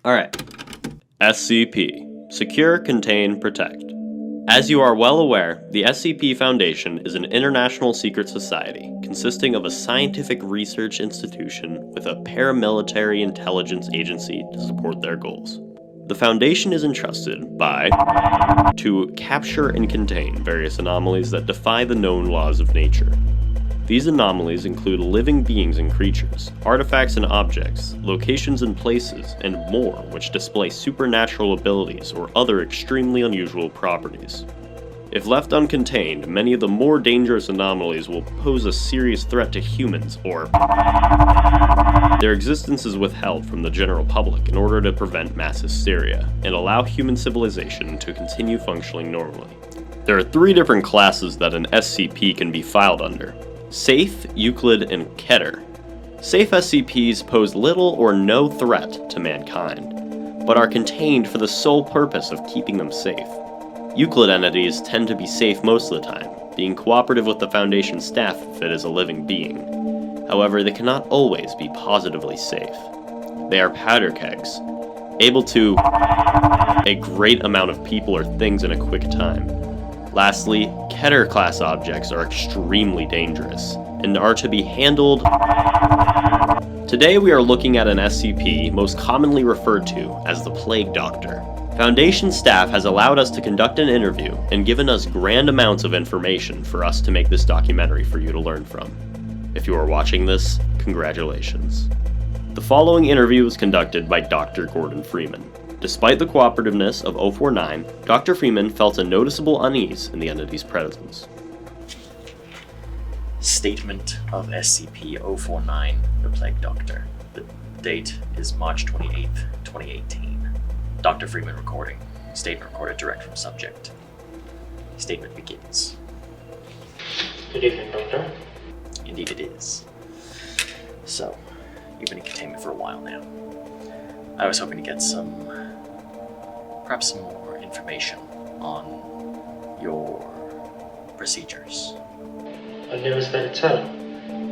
Alright. SCP. Secure, Contain, Protect. As you are well aware, the SCP Foundation is an international secret society consisting of a scientific research institution with a paramilitary intelligence agency to support their goals. The Foundation is entrusted by to capture and contain various anomalies that defy the known laws of nature. These anomalies include living beings and creatures, artifacts and objects, locations and places, and more which display supernatural abilities or other extremely unusual properties. If left uncontained, many of the more dangerous anomalies will pose a serious threat to humans, or their existence is withheld from the general public in order to prevent mass hysteria and allow human civilization to continue functioning normally. There are 3 different classes that an SCP can be filed under: Safe, Euclid, and Keter. Safe SCPs pose little or no threat to mankind, but are contained for the sole purpose of keeping them safe. Euclid entities tend to be safe most of the time, being cooperative with the Foundation staff if it is a living being. However, they cannot always be positively safe. They are powder kegs, able to a great amount of people or things in a quick time. Lastly, Keter class objects are extremely dangerous and are to be handled. Today we are looking at an SCP most commonly referred to as the Plague Doctor. Foundation staff has allowed us to conduct an interview and given us grand amounts of information for us to make this documentary for you to learn from. If you are watching this, congratulations. The following interview was conducted by Dr. Gordon Freeman. Despite the cooperativeness of 049, Dr. Freeman felt a noticeable unease in the entity's presence. Statement of SCP-049, the Plague Doctor. The date is March 28th, 2018. Dr. Freeman recording. Statement recorded direct from subject. Statement begins. Good evening, Doctor. Indeed it is. So, you've been in containment for a while now. I was hoping to get perhaps some more information on your procedures. A newest way to tell.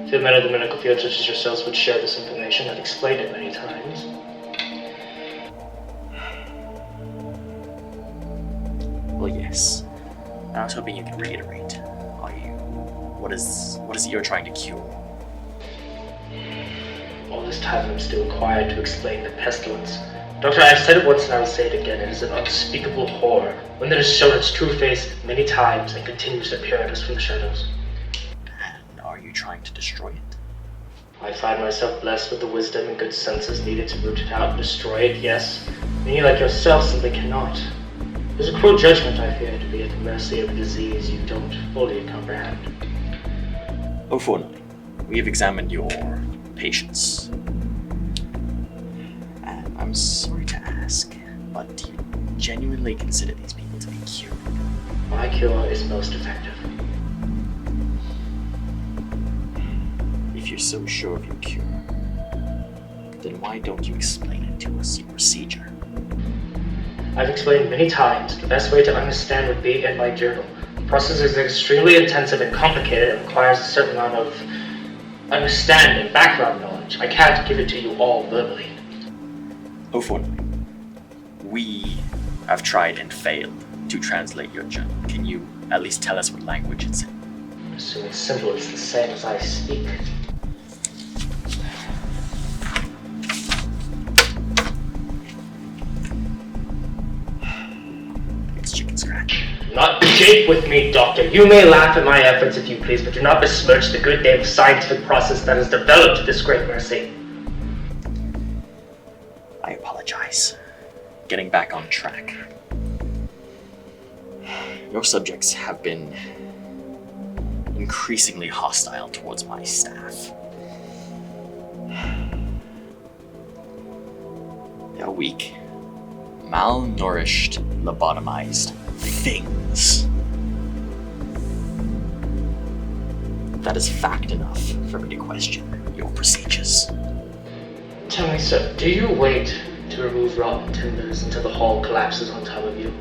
Few men of the medical field such as yourselves would share this information. I've explained it many times. Well, yes. I was hoping you could reiterate. What is it you're trying to cure? All this time I'm still required to explain the pestilence. Doctor, I've said it once and I will say it again. It is an unspeakable horror, one that has shown its true face many times and continues to appear at us from the shadows. And are you trying to destroy it? I find myself blessed with the wisdom and good senses needed to root it out and destroy it, yes. Many like yourself simply cannot. There's a cruel judgment, I fear, to be at the mercy of a disease you don't fully comprehend. 049, we have examined your patients. And I'm sorry to ask, but do you genuinely consider these people to be cured? My cure is most effective. If you're so sure of your cure, then why don't you explain it to us, your procedure? I've explained many times. The best way to understand would be in my journal. The process is extremely intensive and complicated and requires a certain amount of understanding, background knowledge. I can't give it to you all verbally. 049, we have tried and failed to translate your journal. Can you at least tell us what language it's in? So it's simple, it's the same as I speak. It's chicken scratch. Not jape with me, Doctor. You may laugh at my efforts if you please, but do not besmirch the good name of scientific process that has developed this great mercy. I apologize. Getting back on track. Your subjects have been increasingly hostile towards my staff. They are weak, malnourished, lobotomized things. That is fact enough for me to question your procedures. Tell me, sir, do you wait to remove rotten timbers until the hall collapses on top of you?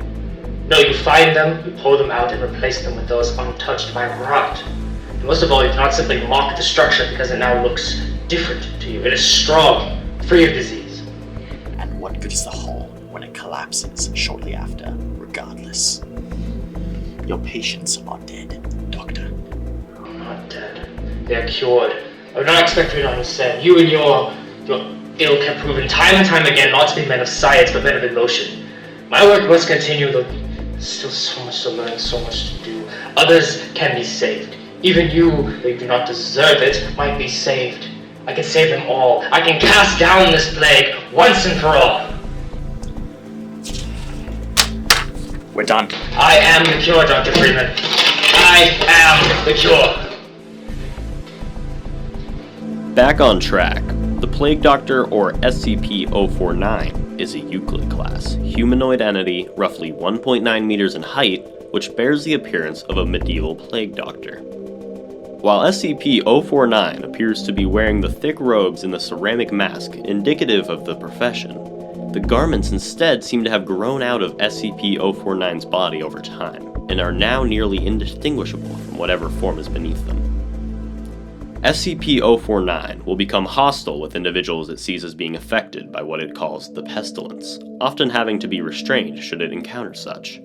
No, you find them, you pull them out, and replace them with those untouched by rot. And most of all, you cannot simply mock the structure because it now looks different to you. It is strong, free of disease. And what good good as the hull when it collapses shortly after, regardless. Your patients are dead, Doctor. I'm not dead. They're cured. I would not expect you to understand. You and your ilk have proven time and time again not to be men of science, but men of emotion. My work must continue, though there's still so much to learn, so much to do. Others can be saved. Even you, though you do not deserve it, might be saved. I can save them all. I can cast down this plague once and for all. We're done. I am the cure, Dr. Freeman. I am the cure. Back on track, the Plague Doctor, or SCP-049, is a Euclid class, humanoid entity roughly 1.9 meters in height, which bears the appearance of a medieval Plague Doctor. While SCP-049 appears to be wearing the thick robes and the ceramic mask indicative of the profession, the garments instead seem to have grown out of SCP-049's body over time, and are now nearly indistinguishable from whatever form is beneath them. SCP-049 will become hostile with individuals it sees as being affected by what it calls the pestilence, often having to be restrained should it encounter such.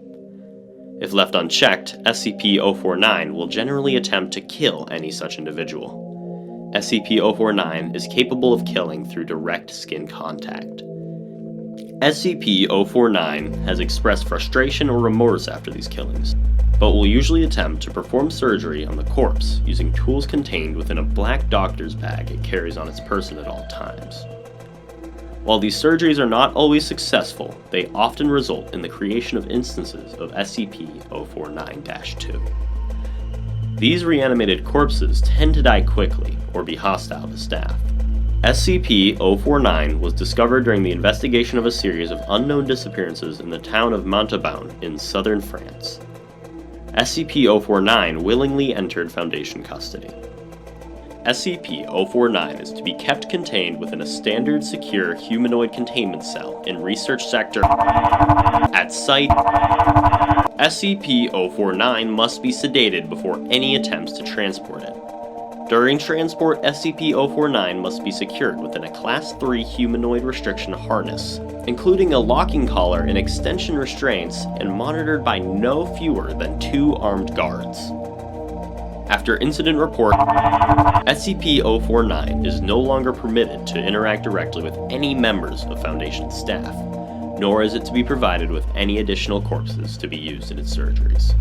If left unchecked, SCP-049 will generally attempt to kill any such individual. SCP-049 is capable of killing through direct skin contact. SCP-049 has expressed frustration or remorse after these killings, but will usually attempt to perform surgery on the corpse using tools contained within a black doctor's bag it carries on its person at all times. While these surgeries are not always successful, they often result in the creation of instances of SCP-049-2. These reanimated corpses tend to die quickly or be hostile to staff. SCP-049 was discovered during the investigation of a series of unknown disappearances in the town of Montauban in southern France. SCP-049 willingly entered Foundation custody. SCP-049 is to be kept contained within a standard secure humanoid containment cell in Research Sector at site. SCP-049 must be sedated before any attempts to transport it. During transport, SCP-049 must be secured within a Class 3 humanoid restriction harness, including a locking collar and extension restraints, and monitored by no fewer than 2 armed guards. After incident report, SCP-049 is no longer permitted to interact directly with any members of Foundation staff, nor is it to be provided with any additional corpses to be used in its surgeries.